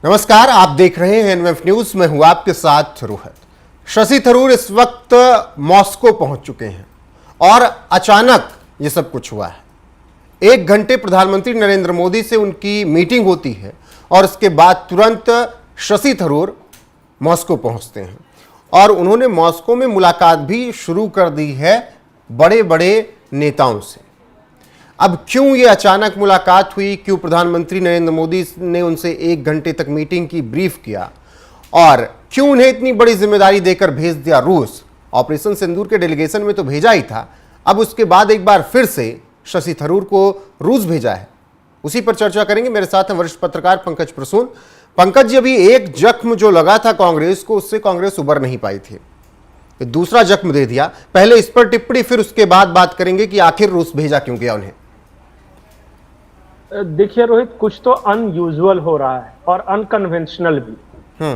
नमस्कार, आप देख रहे हैं एनएफ न्यूज। मैं हूं आपके साथ रोहित। शशि थरूर इस वक्त मॉस्को पहुंच चुके हैं और अचानक ये सब कुछ हुआ है। 1 घंटे प्रधानमंत्री नरेंद्र मोदी से उनकी मीटिंग होती है और इसके बाद तुरंत शशि थरूर मॉस्को पहुंचते हैं और उन्होंने मॉस्को में मुलाकात भी शुरू कर दी है बड़े बड़े नेताओं से। अब क्यों ये अचानक मुलाकात हुई, क्यों प्रधानमंत्री नरेंद्र मोदी ने उनसे 1 घंटे तक मीटिंग की ब्रीफ किया और क्यों उन्हें इतनी बड़ी जिम्मेदारी देकर भेज दिया रूस। ऑपरेशन सिंदूर के डेलीगेशन में तो भेजा ही था, अब उसके बाद एक बार फिर से शशि थरूर को रूस भेजा है। उसी पर चर्चा करेंगे। मेरे साथ हैं वरिष्ठ पत्रकार पंकज प्रसून। पंकज जी, अभी एक जख्म जो लगा था कांग्रेस को, उससे कांग्रेस उबर नहीं पाई थी, दूसरा जख्म दे दिया। पहले इस पर टिप्पणी, फिर उसके बाद बात करेंगे कि आखिर रूस भेजा क्यों गया उन्हें। देखिए रोहित, कुछ तो अनयूजुअल हो रहा है और अनकन्वेंशनल भी।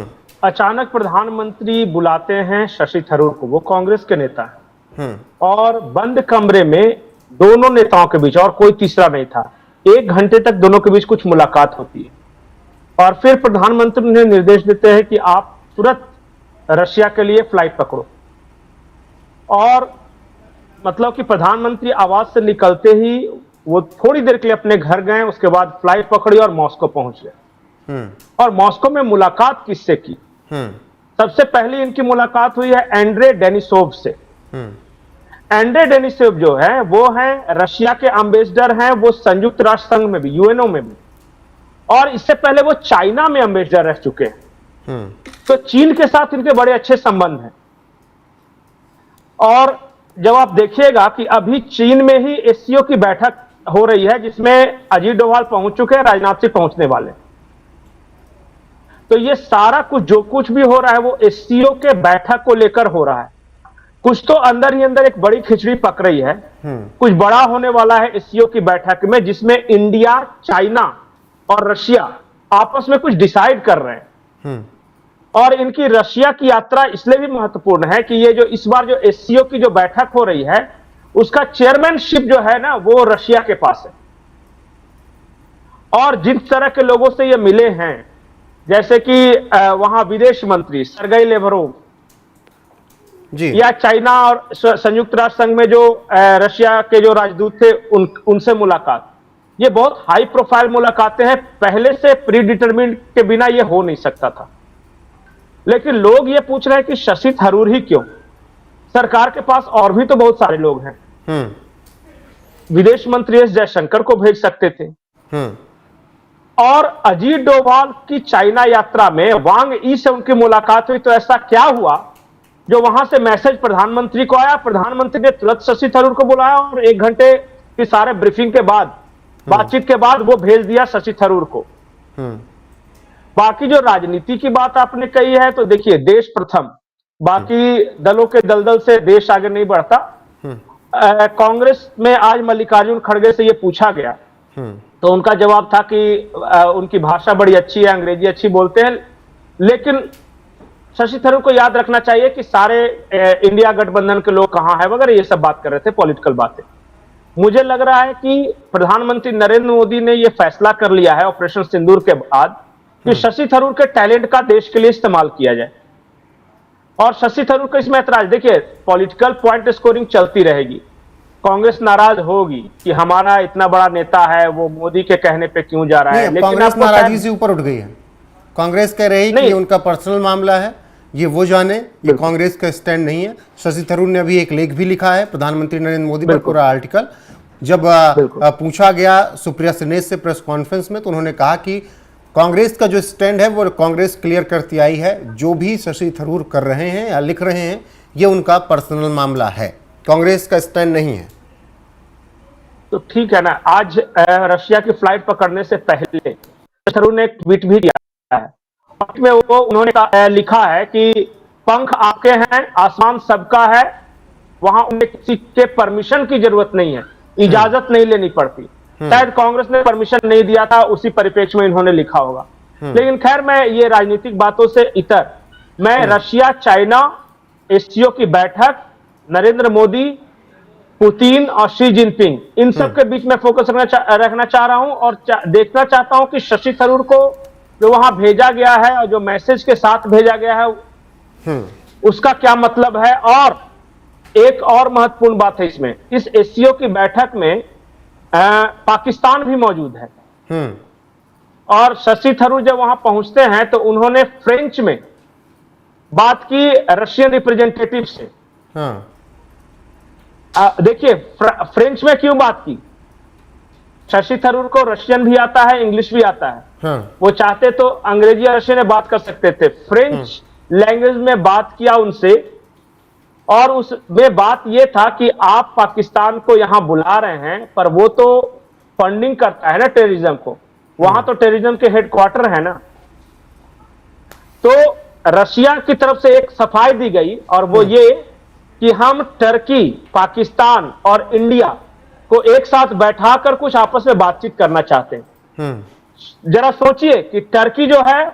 अचानक प्रधानमंत्री बुलाते हैं शशि थरूर को, वो कांग्रेस के नेता हैं, और बंद कमरे में दोनों नेताओं के बीच, और कोई तीसरा नहीं था, 1 घंटे तक दोनों के बीच कुछ मुलाकात होती है और फिर प्रधानमंत्री ने निर्देश देते हैं कि आप तुरंत रशिया के लिए फ्लाइट पकड़ो। और मतलब कि प्रधानमंत्री आवास से निकलते ही वो थोड़ी देर के लिए अपने घर गए, उसके बाद फ्लाइट पकड़ी और मॉस्को पहुंच गए। और मॉस्को में मुलाकात किससे की? सबसे पहले इनकी मुलाकात हुई है एंड्रे डेनिसोव से। एंड्रे डेनिसोव जो है वो है रशिया के एम्बेसडर हैं, वो संयुक्त राष्ट्र संघ में भी, यूएनओ में भी, और इससे पहले वो चाइना में एम्बेसडर रह चुके हैं। तो चीन के साथ इनके बड़े अच्छे संबंध हैं। और जब आप देखिएगा कि अभी चीन में ही एससीओ की बैठक हो रही है, जिसमें अजीत डोभाल पहुंच चुके हैं, राजनाथ सिंह पहुंचने वाले। तो ये सारा कुछ जो कुछ भी हो रहा है वो एससीओ के बैठक को लेकर हो रहा है। कुछ तो अंदर ही अंदर एक बड़ी खिचड़ी पक रही है। कुछ बड़ा होने वाला है एससीओ की बैठक में, जिसमें इंडिया, चाइना और रशिया आपस में कुछ डिसाइड कर रहे हैं। और इनकी रशिया की यात्रा इसलिए भी महत्वपूर्ण है कि ये जो इस बार जो एससीओ की जो बैठक हो रही है, उसका चेयरमैनशिप जो है ना, वो रशिया के पास है। और जिस तरह के लोगों से ये मिले हैं, जैसे कि वहां विदेश मंत्री सर्गेई लेवरोव जी, या चाइना और संयुक्त राष्ट्र संघ में जो रशिया के जो राजदूत थे, उनसे मुलाकात, ये बहुत हाई प्रोफाइल मुलाकातें हैं। पहले से प्री डिटरमिन्ड के बिना ये हो नहीं सकता था। लेकिन लोग ये पूछ रहे हैं कि शशि थरूर ही क्यों? सरकार के पास और भी तो बहुत सारे लोग हैं। विदेश मंत्री एस जयशंकर को भेज सकते थे। और अजीत डोभाल की चाइना यात्रा में वांग ई से उनकी मुलाकात हुई, तो ऐसा क्या हुआ जो वहां से मैसेज प्रधानमंत्री को आया? प्रधानमंत्री ने तुरंत शशि थरूर को बुलाया और 1 घंटे की सारे ब्रीफिंग के बाद, बातचीत के बाद, वो भेज दिया शशि थरूर को। बाकी जो राजनीति की बात आपने कही है, तो देखिए, देश प्रथम, बाकी दलों के दलदल से देश आगे नहीं बढ़ता। कांग्रेस में आज मल्लिकार्जुन खड़गे से ये पूछा गया, तो उनका जवाब था कि उनकी भाषा बड़ी अच्छी है, अंग्रेजी अच्छी बोलते हैं, लेकिन शशि थरूर को याद रखना चाहिए कि सारे इंडिया गठबंधन के लोग कहां हैं वगैरह, ये सब बात कर रहे थे, पॉलिटिकल बातें। मुझे लग रहा है कि प्रधानमंत्री नरेंद्र मोदी ने यह फैसला कर लिया है ऑपरेशन सिंदूर के बाद कि शशि थरूर के टैलेंट का देश के लिए इस्तेमाल किया जाए। और शशि थरूर को इसमें ऐतराज, देखिए, पॉलिटिकल पॉइंट स्कोरिंग चलती रहेगी। कांग्रेस नाराज होगी कि हमारा इतना बड़ा नेता है, वो मोदी के कहने पे क्यों जा रहा है। लेकिन कांग्रेस नाराजगी से ऊपर उठ गई है। कांग्रेस कह रही है कि ये उनका पर्सनल मामला है, ये वो जाने, ये कांग्रेस का स्टैंड नहीं है। शशि थरूर ने अभी एक लेख भी लिखा है प्रधानमंत्री नरेंद्र मोदी पर, पूरा आर्टिकल। जब पूछा गया सुप्रिया सिन्हा से प्रेस कॉन्फ्रेंस में, तो उन्होंने कहा कि कांग्रेस का जो स्टैंड है वो कांग्रेस क्लियर करती आई है, जो भी शशि थरूर कर रहे हैं या लिख रहे हैं, ये उनका पर्सनल मामला है, कांग्रेस का स्टैंड नहीं है। तो ठीक है ना। आज रशिया की फ्लाइट पकड़ने से पहले थरूर ने एक ट्वीट भी किया है, में वो उन्होंने लिखा है कि पंख आपके हैं, आसमान सबका है, वहां उन्हें किसी के परमिशन की जरूरत नहीं है, इजाजत नहीं लेनी पड़ती। शायद कांग्रेस ने परमिशन नहीं दिया था, उसी परिप्रेक्ष्य में इन्होंने लिखा होगा। लेकिन खैर, मैं ये राजनीतिक बातों से इतर, मैं रशिया, चाइना, एससीओ की बैठक, नरेंद्र मोदी, पुतिन और शी जिनपिंग, इन सब के बीच में फोकस रखना चाह रहा हूं और देखना चाहता हूं कि शशि थरूर को जो वहां भेजा गया है और जो मैसेज के साथ भेजा गया है उसका क्या मतलब है। और एक और महत्वपूर्ण बात है इसमें, इस एससीओ की बैठक में पाकिस्तान भी मौजूद है। और शशि थरूर जब वहां पहुंचते हैं तो उन्होंने फ्रेंच में बात की रशियन रिप्रेजेंटेटिव से। देखिए फ्रेंच में क्यों बात की, शशि थरूर को रशियन भी आता है, इंग्लिश भी आता है। वो चाहते तो अंग्रेजी और रशियन में बात कर सकते थे, फ्रेंच लैंग्वेज में बात किया उनसे। और उसमें बात यह था कि आप पाकिस्तान को यहां बुला रहे हैं, पर वो तो फंडिंग करता है ना टेररिज्म को, वहां तो टेररिज्म के हेडक्वार्टर है ना। तो रशिया की तरफ से एक सफाई दी गई और वो ये कि हम टर्की, पाकिस्तान और इंडिया को एक साथ बैठाकर कुछ आपस में बातचीत करना चाहते हैं। जरा सोचिए कि टर्की जो है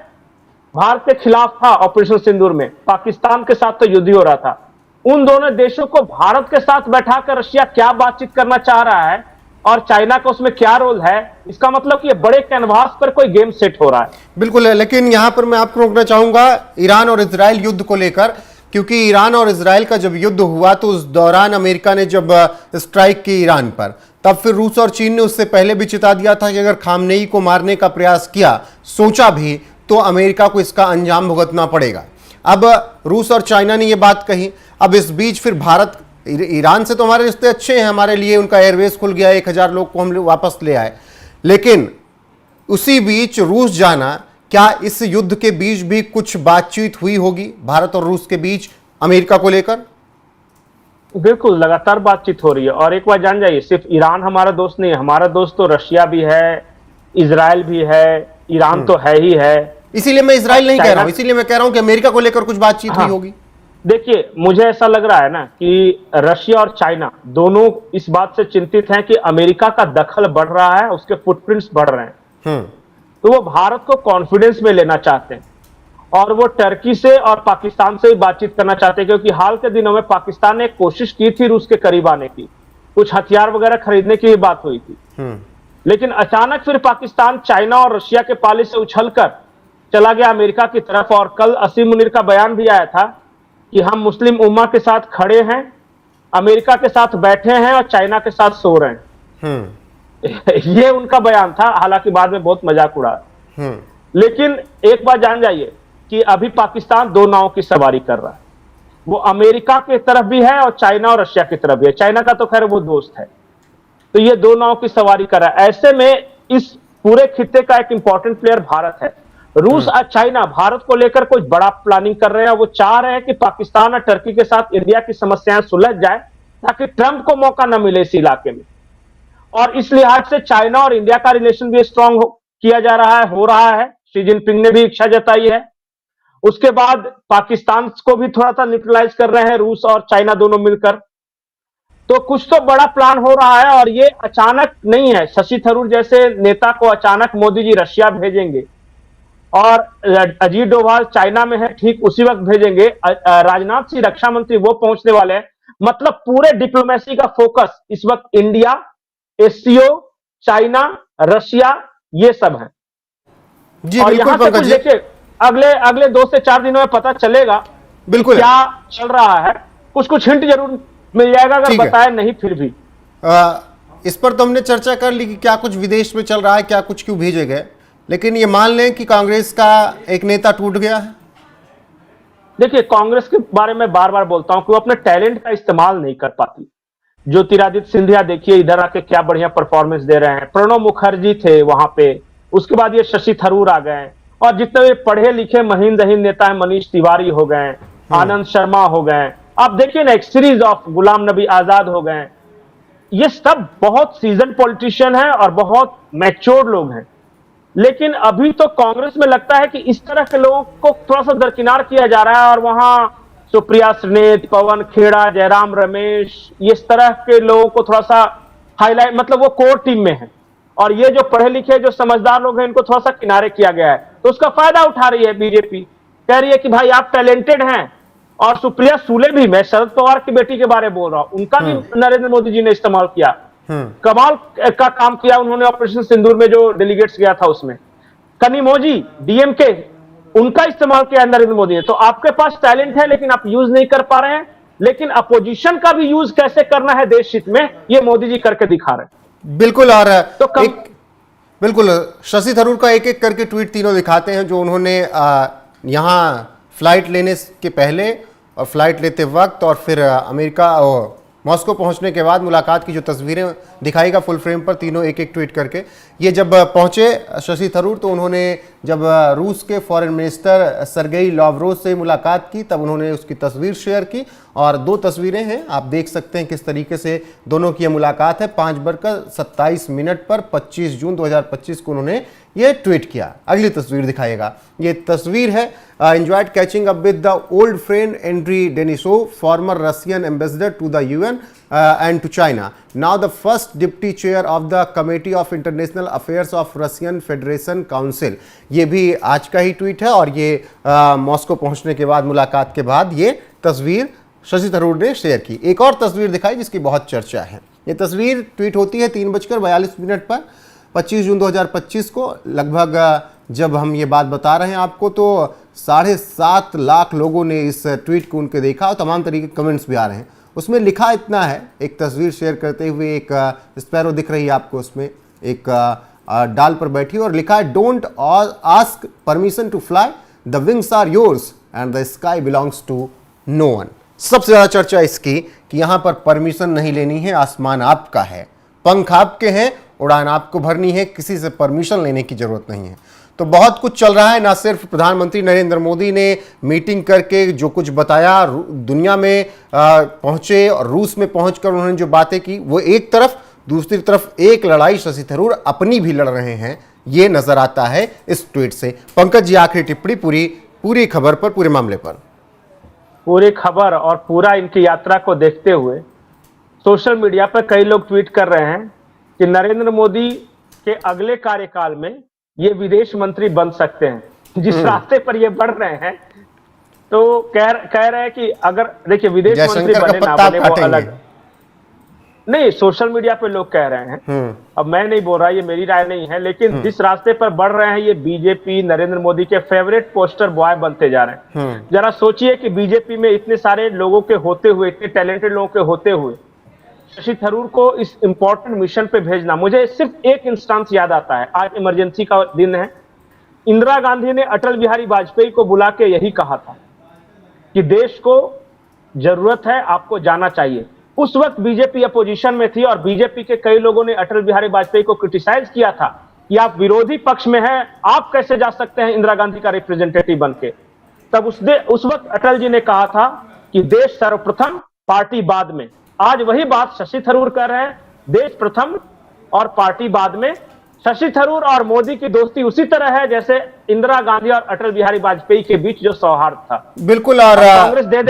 भारत के खिलाफ था ऑपरेशन सिंदूर में, पाकिस्तान के साथ तो युद्ध ही हो रहा था। उन दोनों देशों को भारत के साथ बैठाकर रशिया क्या बातचीत करना चाह रहा है और चाइना का उसमें क्या रोल है, इसका मतलब कि ये बड़े कैनवास पर कोई गेम सेट हो रहा है। बिल्कुल है, लेकिन यहां पर मैं आपको रोकना चाहूंगा ईरान और इजराइल युद्ध को लेकर, क्योंकि ईरान और इजराइल का जब युद्ध हुआ तो उस दौरान अमेरिका ने जब स्ट्राइक की ईरान पर, तब फिर रूस और चीन ने उससे पहले भी चिता दिया था कि अगर खामनेई को मारने का प्रयास किया, सोचा भी, तो अमेरिका को इसका अंजाम भुगतना पड़ेगा। अब रूस और चाइना ने यह बात कही। अब इस बीच फिर भारत, ईरान से तो हमारे रिश्ते अच्छे हैं हमारे लिए, उनका एयरवेज खुल गया, 1000 लोग को हम वापस ले आए, लेकिन उसी बीच रूस जाना, क्या इस युद्ध के बीच भी कुछ बातचीत हुई होगी भारत और रूस के बीच अमेरिका को लेकर? बिल्कुल, लगातार बातचीत हो रही है। और एक बार जान जाइए, सिर्फ ईरान हमारा दोस्त नहीं है, हमारा दोस्त तो रशिया भी है, इजराइल भी है, ईरान तो है ही है। इसीलिए मैं इजराइल नहीं कह रहा हूं, इसीलिए मैं कह रहा हूं कि अमेरिका को लेकर कुछ बातचीत हुई होगी। देखिए मुझे ऐसा लग रहा है ना कि रशिया और चाइना दोनों इस बात से चिंतित हैं कि अमेरिका का दखल बढ़ रहा है, उसके फुटप्रिंट्स बढ़ रहे हैं। तो वो भारत को कॉन्फिडेंस में लेना चाहते हैं और वो टर्की से और पाकिस्तान से भी बातचीत करना चाहते हैं, क्योंकि हाल के दिनों में पाकिस्तान ने एक कोशिश की थी रूस के करीब आने की, कुछ हथियार वगैरह खरीदने की भी बात हुई थी। लेकिन अचानक फिर पाकिस्तान चाइना और रशिया के पाले से उछलकर चला गया अमेरिका की तरफ। और कल असीम मुनीर का बयान भी आया था कि हम मुस्लिम उम्मा के साथ खड़े हैं, अमेरिका के साथ बैठे हैं और चाइना के साथ सो रहे हैं। ये उनका बयान था, हालांकि बाद में बहुत मजाक उड़ा। लेकिन एक बात जान जाइए कि अभी पाकिस्तान दो नावों की सवारी कर रहा है, वो अमेरिका की तरफ भी है और चाइना और रशिया की तरफ भी है। चाइना का तो खैर वो दोस्त है, तो ये दो नावों की सवारी कर रहा है। ऐसे में इस पूरे खित्ते का एक इंपॉर्टेंट प्लेयर भारत है। रूस और चाइना भारत को लेकर कुछ बड़ा प्लानिंग कर रहे हैं। वो चाह रहे हैं कि पाकिस्तान और टर्की के साथ इंडिया की समस्याएं सुलझ जाए ताकि ट्रंप को मौका न मिले इस इलाके में। और इस लिहाज से चाइना और इंडिया का रिलेशन भी स्ट्रांग किया जा रहा है, हो रहा है। शी जिनपिंग ने भी इच्छा जताई है। उसके बाद पाकिस्तान को भी थोड़ा सा न्यूट्रलाइज कर रहे हैं रूस और चाइना दोनों मिलकर। तो कुछ तो बड़ा प्लान हो रहा है और ये अचानक नहीं है। शशि थरूर जैसे नेता को अचानक मोदी जी रशिया भेजेंगे और अजीत डोभाल चाइना में है, ठीक उसी वक्त भेजेंगे। राजनाथ सिंह रक्षा मंत्री वो पहुंचने वाले हैं। मतलब पूरे डिप्लोमेसी का फोकस इस वक्त इंडिया, एससीओ, चाइना, रशिया, ये सब है। जी और बिल्कुल यहां से कुछ देखिए, अगले 2 से 4 दिनों में पता चलेगा बिल्कुल क्या चल रहा है। कुछ हिंट जरूर मिल जाएगा, अगर बताए नहीं फिर भी। इस पर तो हमने चर्चा कर ली कि क्या कुछ विदेश में चल रहा है, क्या कुछ क्यों भेजे गए, लेकिन ये मान लें कि कांग्रेस का एक नेता टूट गया है। देखिए कांग्रेस के बारे में बार बार बोलता हूं कि वो अपने टैलेंट का इस्तेमाल नहीं कर पाती। ज्योतिरादित्य सिंधिया देखिए इधर आके क्या बढ़िया परफॉर्मेंस दे रहे हैं। प्रणब मुखर्जी थे वहां पे, उसके बाद ये शशि थरूर आ गए, और जितने पढ़े लिखे महीन दहीन नेता है, मनीष तिवारी हो गए, आनंद शर्मा हो गए, आप देखिए ना एक सीरीज ऑफ गुलाम नबी आजाद हो गए। ये सब बहुत सीजन पॉलिटिशियन है और बहुत मैच्योर लोग हैं। लेकिन अभी तो कांग्रेस में लगता है कि इस तरह के लोगों को थोड़ा सा दरकिनार किया जा रहा है, और वहां सुप्रिया स्नेत, पवन खेड़ा, जयराम रमेश, इस तरह के लोगों को थोड़ा सा हाईलाइट, मतलब वो कोर टीम में है, और ये जो पढ़े लिखे जो समझदार लोग हैं इनको थोड़ा सा किनारे किया गया है। तो उसका फायदा उठा रही है बीजेपी, कह रही है कि भाई आप टैलेंटेड हैं। और सुप्रिया सुले भी, मैं शरद पवार की बेटी के बारे में बोल रहा हूं, उनका भी नरेंद्र मोदी जी ने इस्तेमाल किया, कमाल का काम किया उन्होंने ऑपरेशन सिंदूर में जो डेलीगेट्स गया था उसमें। कनिमोजी डीएमके, उनका इस्तेमाल किया नरेंद्र मोदी ने। तो आपके पास टैलेंट है लेकिन आप यूज नहीं कर पा रहे हैं, लेकिन अपोजिशन का भी यूज कैसे करना है देश हित में, ये मोदी जी करके दिखा रहे हैं। बिल्कुल। और तो बिल्कुल शशि थरूर का एक एक करके ट्वीट तीनों दिखाते हैं जो उन्होंने यहाँ फ्लाइट लेने के पहले और फ्लाइट लेते वक्त और फिर अमेरिका और मॉस्को पहुंचने के बाद मुलाकात की जो तस्वीरें दिखाएगा फुल फ्रेम पर, तीनों एक एक ट्वीट करके। ये जब पहुंचे शशि थरूर तो उन्होंने जब रूस के फॉरेन मिनिस्टर सरगेई लावरोव से मुलाकात की तब उन्होंने उसकी तस्वीर शेयर की और दो तस्वीरें हैं, आप देख सकते हैं किस तरीके से दोनों की मुलाकात है। 5:27 पर 25 जून 2025 को उन्होंने ये ट्वीट किया। अगली तस्वीर दिखाएगा, ये तस्वीर है enjoyed catching up with the old friend Andrey Denisov, former Russian ambassador to the UN and to China, now the first deputy chair of the Committee of International Affairs of Russian Federation Council। ये भी आज का ही tweet है और ये Moscow पहुंचने के बाद मुलाकात के बाद ये तस्वीर शशि थरूर ने शेयर की। एक और तस्वीर दिखाई जिसकी बहुत चर्चा है। ये तस्वीर ट्वीट होती है 3:42 पर 25 जून 2025 को। लगभग जब हम ये बात बता रहे हैं आपको तो 7.5 लाख लोगों ने इस ट्वीट को उनके देखा और तमाम तरीके के कमेंट्स भी आ रहे हैं। उसमें लिखा इतना है, एक तस्वीर शेयर करते हुए एक स्पैरो दिख रही है आपको, उसमें एक डाल पर बैठी और लिखा है don't ask permission to fly, the wings are yours and the sky belongs to no one. सबसे ज्यादा चर्चा इसकी कि यहां पर परमिशन नहीं लेनी है, आसमान आपका है, पंख आपके हैं, उड़ान आपको भरनी है, किसी से परमिशन लेने की जरूरत नहीं है। तो बहुत कुछ चल रहा है। ना सिर्फ प्रधानमंत्री नरेंद्र मोदी ने मीटिंग करके जो कुछ बताया, दुनिया में पहुंचे और रूस में पहुंचकर उन्होंने जो बातें की वो एक तरफ, दूसरी तरफ एक लड़ाई शशि थरूर अपनी भी लड़ रहे हैं, ये नजर आता है इस ट्वीट से। पंकज जी, आखिरी टिप्पणी पूरी खबर पर, पूरे मामले पर। पूरी खबर और पूरा इनकी यात्रा को देखते हुए सोशल मीडिया पर कई लोग ट्वीट कर रहे हैं कि नरेंद्र मोदी के अगले कार्यकाल में ये विदेश मंत्री बन सकते हैं। जिस रास्ते पर ये बढ़ रहे हैं तो कह रहे हैं कि अगर देखिए विदेश मंत्री बने ना बने वो अलग नहीं, सोशल मीडिया पे लोग कह रहे हैं। अब मैं नहीं बोल रहा, ये मेरी राय नहीं है, लेकिन जिस रास्ते पर बढ़ रहे हैं ये बीजेपी नरेंद्र मोदी के फेवरेट पोस्टर बॉय बनते जा रहे हैं। जरा सोचिए कि बीजेपी में इतने सारे लोगों के होते हुए, इतने टैलेंटेड लोगों के होते हुए शशि थरूर को इस इंपॉर्टेंट मिशन पे भेजना, मुझे सिर्फ एक इंस्टेंस याद आता है। आज इमरजेंसी का दिन है। इंदिरा गांधी ने अटल बिहारी वाजपेयी को बुला के यही कहा था कि देश को जरूरत है, आपको जाना चाहिए। उस वक्त बीजेपी अपोजिशन में थी और बीजेपी के कई लोगों ने अटल बिहारी वाजपेयी को क्रिटिसाइज किया था कि आप विरोधी पक्ष में हैं, आप कैसे जा सकते हैं इंदिरा गांधी का रिप्रेजेंटेटिव बनके। तब उस वक्त अटल जी ने कहा था कि देश सर्वप्रथम, पार्टी बाद में। आज वही बात शशि थरूर कर रहे हैं, देश प्रथम और पार्टी बाद में। शशि थरूर और मोदी की दोस्ती उसी तरह है जैसे इंदिरा गांधी और अटल बिहारी वाजपेयी के बीच जो सौहार्द था। बिल्कुल। और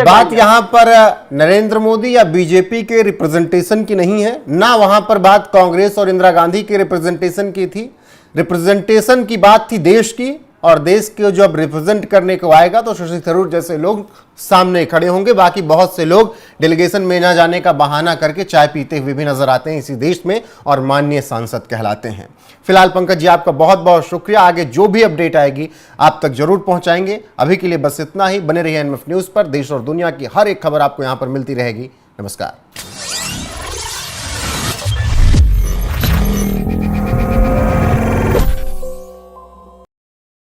बात यहां पर नरेंद्र मोदी या बीजेपी के रिप्रेजेंटेशन की नहीं है, ना वहां पर बात कांग्रेस और इंदिरा गांधी के रिप्रेजेंटेशन की थी। रिप्रेजेंटेशन की बात थी देश की, और देश को जब रिप्रेजेंट करने को आएगा तो शशि थरूर जैसे लोग सामने खड़े होंगे। बाकी बहुत से लोग डेलीगेशन में ना जाने का बहाना करके चाय पीते हुए भी नजर आते हैं इसी देश में और माननीय सांसद कहलाते हैं। फिलहाल पंकज जी, आपका बहुत बहुत शुक्रिया। आगे जो भी अपडेट आएगी आप तक जरूर पहुंचाएंगे। अभी के लिए बस इतना ही। बने रहिए एनएमएफ न्यूज पर। देश और दुनिया की हर एक खबर आपको यहां पर मिलती रहेगी। नमस्कार।